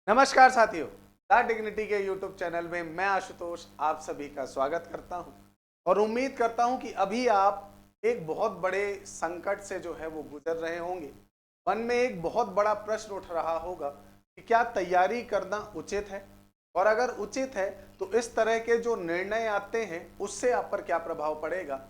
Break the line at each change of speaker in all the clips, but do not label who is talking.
नमस्कार साथियों, the dignity के यूट्यूब चैनल में मैं आशुतोष आप सभी का स्वागत करता हूं और उम्मीद करता हूं कि अभी आप एक बहुत बड़े संकट से जो है वो गुजर रहे होंगे। मन में एक बहुत बड़ा प्रश्न उठ रहा होगा कि क्या तैयारी करना उचित है, और अगर उचित है तो इस तरह के जो निर्णय आते हैं उससे आप पर क्या प्रभाव पड़ेगा।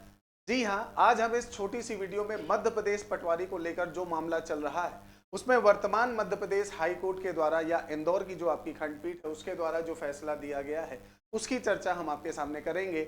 जी हाँ, आज हम इस छोटी सी वीडियो में मध्य प्रदेश पटवारी को लेकर जो मामला चल रहा है उसमें वर्तमान मध्य प्रदेश हाई कोर्ट के द्वारा या इंदौर की जो आपकी खंडपीठ है उसके द्वारा जो फैसला दिया गया है उसकी चर्चा हम आपके सामने करेंगे।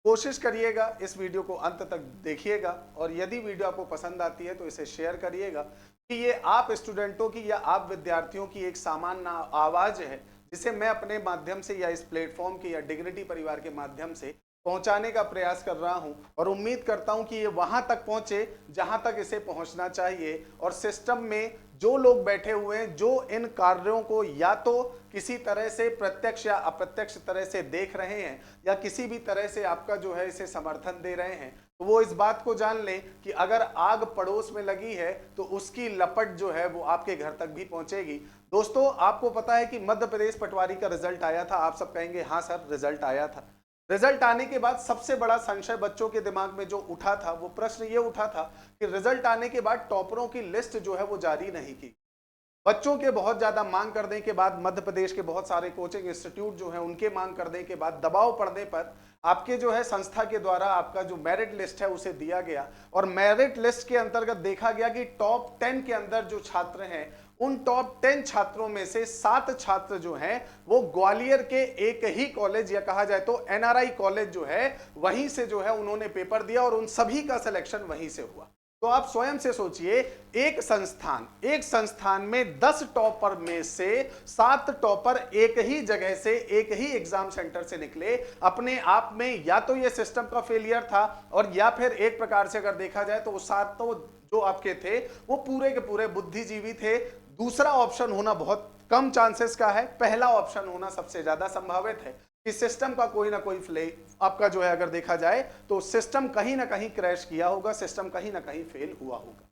कोशिश करिएगा इस वीडियो को अंत तक देखिएगा और यदि वीडियो आपको पसंद आती है तो इसे शेयर करिएगा कि ये आप स्टूडेंटों की या आप विद्यार्थियों की एक सामान्य आवाज है जिसे मैं अपने माध्यम से या इस प्लेटफॉर्म के या डिग्निटी परिवार के माध्यम से पहुंचाने का प्रयास कर रहा हूं और उम्मीद करता हूं कि ये वहां तक पहुंचे जहां तक इसे पहुंचना चाहिए। और सिस्टम में जो लोग बैठे हुए हैं जो इन कार्यों को या तो किसी तरह से प्रत्यक्ष या अप्रत्यक्ष तरह से देख रहे हैं या किसी भी तरह से आपका जो है इसे समर्थन दे रहे हैं, तो वो इस बात को जान लें कि अगर आग पड़ोस में लगी है तो उसकी लपट जो है वो आपके घर तक भी पहुंचेगी। दोस्तों, आपको पता है कि मध्य प्रदेश पटवारी का रिजल्ट आया था। आप सब कहेंगे हाँ सर रिजल्ट आया था। रिजल्ट आने के बाद सबसे बड़ा संशय बच्चों के दिमाग में जो उठा था वो प्रश्न ये उठा था कि रिजल्ट आने के बाद टॉपरों की लिस्ट जो है वो जारी नहीं की। बच्चों के बहुत ज्यादा मांग करने के बाद मध्य प्रदेश के बहुत सारे कोचिंग इंस्टीट्यूट जो है उनके मांग करने के बाद दबाव पड़ने पर आपके जो है संस्था के द्वारा आपका जो मेरिट लिस्ट है उसे दिया गया और मेरिट लिस्ट के अंतर्गत देखा गया कि टॉप 10 के अंदर जो छात्र हैं उन टॉप 10 छात्रों में से 7 छात्र जो हैं वो ग्वालियर के एक ही कॉलेज या कहा जाए तो एनआरआई कॉलेज जो है वहीं से जो है उन्होंने पेपर दिया और उन सभी का सिलेक्शन वहीं से हुआ। तो आप स्वयं से सोचिए, एक संस्थान में 10 टॉपर में से 7 टॉपर एक ही जगह से एक ही एग्जाम सेंटर से निकले। अपने आप में या तो ये सिस्टम का फेलियर था और या फिर एक प्रकार से अगर देखा जाए तो वो 7 तो जो आपके थे वो पूरे के पूरे बुद्धिजीवी थे। दूसरा ऑप्शन होना बहुत कम चांसेस का है, पहला ऑप्शन होना सबसे ज्यादा संभावित है कि सिस्टम का कोई ना कोई फ्ले आपका जो है अगर देखा जाए तो सिस्टम कहीं ना कहीं क्रैश किया होगा, सिस्टम कहीं ना कहीं फेल हुआ होगा।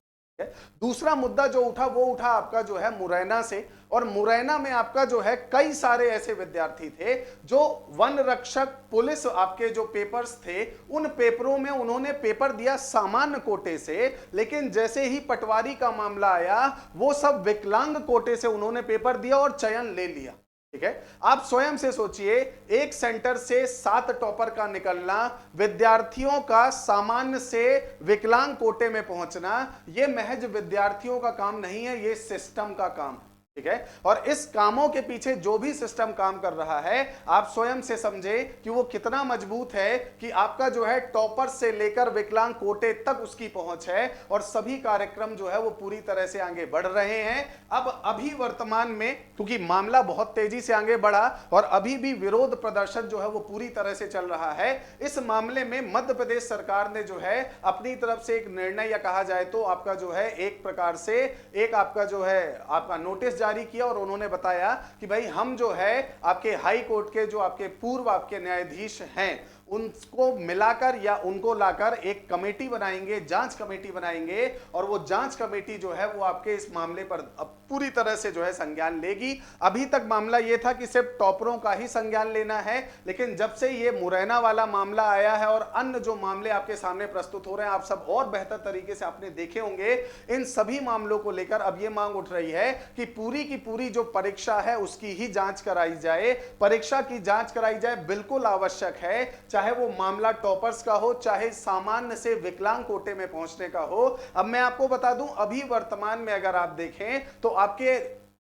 दूसरा मुद्दा जो उठा वो उठा आपका जो है मुरैना से, और मुरैना में आपका जो है कई सारे ऐसे विद्यार्थी थे जो वन रक्षक पुलिस आपके जो पेपर्स थे उन पेपरों में उन्होंने पेपर दिया सामान्य कोटे से, लेकिन जैसे ही पटवारी का मामला आया वो सब विकलांग कोटे से उन्होंने पेपर दिया और चयन ले लिया। ठीक है, आप स्वयं से सोचिए, एक सेंटर से 7 टॉपर का निकलना, विद्यार्थियों का सामान्य से विकलांग कोटे में पहुंचना, यह महज विद्यार्थियों का काम नहीं है, यह सिस्टम का काम है। ठीक है, और इस कामों के पीछे जो भी सिस्टम काम कर रहा है आप स्वयं से समझे कि वो कितना मजबूत है कि आपका जो है टॉपर से लेकर विकलांग कोटे तक उसकी पहुंच है और सभी कार्यक्रम जो है वो पूरी तरह से आगे बढ़ रहे हैं। अब अभी वर्तमान में क्योंकि मामला बहुत तेजी से आगे बढ़ा और अभी भी विरोध प्रदर्शन जो है वो पूरी तरह से चल रहा है, इस मामले में मध्य प्रदेश सरकार ने जो है अपनी तरफ से एक निर्णय या कहा जाए तो आपका जो है एक प्रकार से एक आपका जो है आपका नोटिस जारी किया और उन्होंने बताया कि भाई हम जो है आपके हाई कोर्ट के जो आपके पूर्व आपके न्यायाधीश हैं उनको मिलाकर या उनको लाकर एक कमेटी बनाएंगे, जांच कमेटी बनाएंगे और वो जांच कमेटी जो है वो आपके इस मामले पर अब पूरी तरह से जो है संज्ञान लेगी। अभी तक मामला ये था कि सिर्फ टॉपरों का ही संज्ञान लेना है, लेकिन जब से ये मुरैना वाला मामला आया है और अन्य जो मामले आपके सामने प्रस्तुत हो रहे हैं आप सब और बेहतर तरीके से आपने देखे होंगे, इन सभी मामलों को लेकर अब ये मांग उठ रही है कि पूरी की पूरी जो परीक्षा है उसकी ही जांच कराई जाए। परीक्षा की जांच कराई जाए बिल्कुल आवश्यक है, चाहे वो मामला टॉपर्स का हो चाहे सामान्य से विकलांग कोटे में पहुंचने का हो। अब मैं आपको बता दूं, अभी वर्तमान में अगर आप देखें तो आपके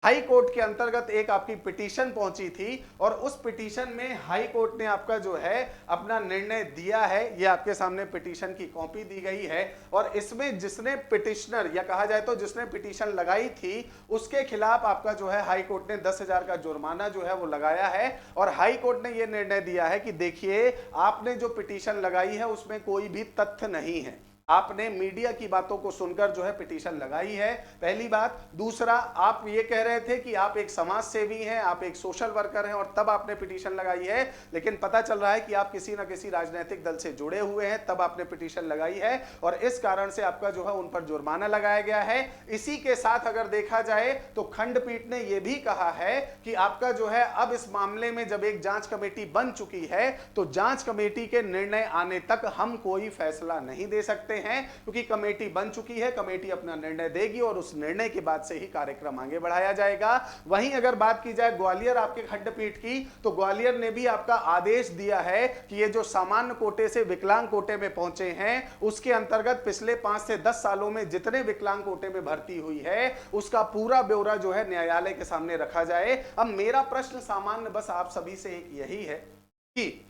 हाई कोर्ट के अंतर्गत एक आपकी पिटीशन पहुंची थी और उस पिटीशन में हाई कोर्ट ने आपका जो है अपना निर्णय दिया है। ये आपके सामने पिटीशन की कॉपी दी गई है और इसमें जिसने पिटिशनर या कहा जाए तो जिसने पिटीशन लगाई थी उसके खिलाफ आपका जो है हाई कोर्ट ने 10,000 का जुर्माना जो है वो लगाया है और हाई कोर्ट ने यह निर्णय दिया है कि देखिए आपने जो पिटीशन लगाई है उसमें कोई भी तथ्य नहीं है। आपने मीडिया की बातों को सुनकर जो है पिटीशन लगाई है, पहली बात। दूसरा, आप ये कह रहे थे कि आप एक समाज सेवी हैं, आप एक सोशल वर्कर हैं और तब आपने पिटीशन लगाई है, लेकिन पता चल रहा है कि आप किसी ना किसी राजनीतिक दल से जुड़े हुए हैं, तब आपने पिटीशन लगाई है और इस कारण से आपका जो है उन पर जुर्माना लगाया गया है। इसी के साथ अगर देखा जाए तो खंडपीठ ने यह भी कहा है कि आपका जो है अब इस मामले में जब एक जांच कमेटी बन चुकी है तो जांच कमेटी के निर्णय आने तक हम कोई फैसला नहीं दे सकते हैं, क्योंकि कमेटी बन चुकी है, कमेटी अपना निर्णय देगी और उस निर्णय के बाद से ही कार्यक्रम आगे बढ़ाया जाएगा। वहीं अगर बात की जाए ग्वालियर आपके खंडपीठ की, तो ग्वालियर ने भी आपका आदेश दिया है कि ये जो सामान्य कोटे से विकलांग कोटे में पहुंचे हैं, उसके अंतर्गत पिछले 5 से 10 सालों में जितने विकलांग कोटे में भर्ती हुई है उसका पूरा ब्यौरा जो है न्यायालय के सामने रखा जाए। अब मेरा प्रश्न सामान्य बस आप सभी से एक यही है कि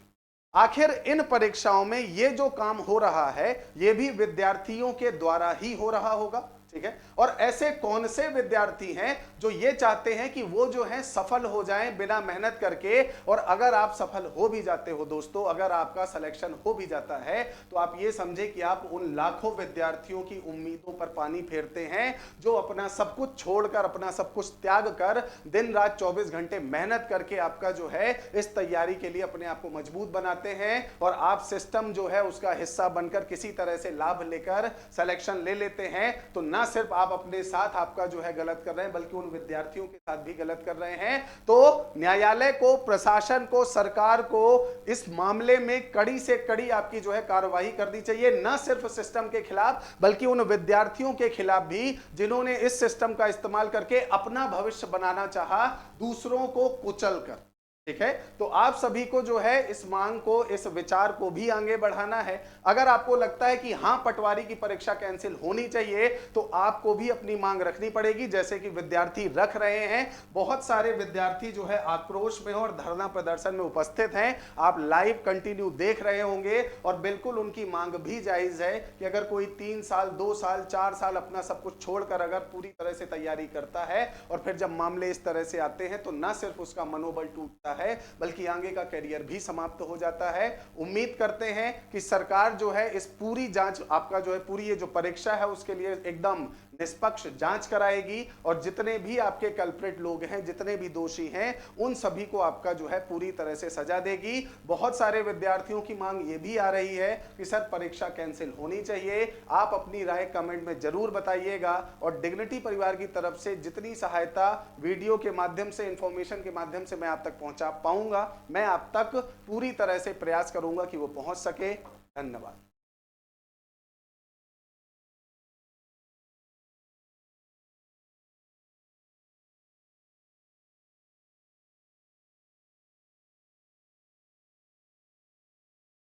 आखिर इन परीक्षाओं में ये जो काम हो रहा है ये भी विद्यार्थियों के द्वारा ही हो रहा होगा, ठीक है? और ऐसे कौन से विद्यार्थी हैं जो ये चाहते हैं कि वो जो है सफल हो जाएं बिना मेहनत करके? और अगर आप सफल हो भी जाते हो दोस्तों, अगर आपका सिलेक्शन हो भी जाता है, तो आप ये समझे कि आप उन लाखों विद्यार्थियों की उम्मीदों पर पानी फेरते हैं जो अपना सब कुछ छोड़कर, अपना सब कुछ त्याग कर दिन रात 24 घंटे मेहनत करके आपका जो है इस तैयारी के लिए अपने आप को मजबूत बनाते हैं और आप सिस्टम जो है उसका हिस्सा बनकर किसी तरह से लाभ लेकर सिलेक्शन ले लेते हैं। तो ना सिर्फ आप अपने साथ आपका जो है गलत कर रहे हैं, बल्कि उन विद्यार्थियों के साथ भी गलत कर रहे हैं। तो न्यायालय को, प्रशासन को, सरकार को इस मामले में कड़ी से कड़ी आपकी जो है कार्रवाई करनी चाहिए, न सिर्फ सिस्टम के खिलाफ बल्कि उन विद्यार्थियों के खिलाफ भी जिन्होंने इस सिस्टम का इस्तेमाल करके अपना भविष्य बनाना चाहा, दूसरों को कुचल कर, ठीक है? तो आप सभी को जो है इस मांग को, इस विचार को भी आगे बढ़ाना है। अगर आपको लगता है कि हां पटवारी की परीक्षा कैंसिल होनी चाहिए, तो आपको भी अपनी मांग रखनी पड़ेगी, जैसे कि विद्यार्थी रख रहे हैं। बहुत सारे विद्यार्थी जो है आक्रोश में और धरना प्रदर्शन में उपस्थित हैं, आप लाइव कंटिन्यू देख रहे होंगे और बिल्कुल उनकी मांग भी जायज है कि अगर कोई 3 साल, 2 साल, 4 साल अपना सब कुछ छोड़कर अगर पूरी तरह से तैयारी करता है और फिर जब मामले इस तरह से आते हैं तो न सिर्फ उसका मनोबल टूटता है बल्कि आगे का करियर भी समाप्त हो जाता है। उम्मीद करते हैं कि सरकार जो है इस पूरी जांच, आपका जो है पूरी ये जो परीक्षा है उसके लिए एकदम निष्पक्ष जांच कराएगी और जितने भी आपके कल्प्रिट लोग हैं, जितने भी दोषी हैं, उन सभी को आपका जो है पूरी तरह से सजा देगी। बहुत सारे विद्यार्थियों की मांग ये भी आ रही है कि सर परीक्षा कैंसिल होनी चाहिए। आप अपनी राय कमेंट में जरूर बताइएगा और डिग्निटी परिवार की तरफ से जितनी सहायता वीडियो के माध्यम से, इंफॉर्मेशन के माध्यम से मैं आप तक पहुंचा पाऊंगा, मैं आप तक पूरी तरह से प्रयास करूंगा कि वो पहुंच सके। धन्यवाद।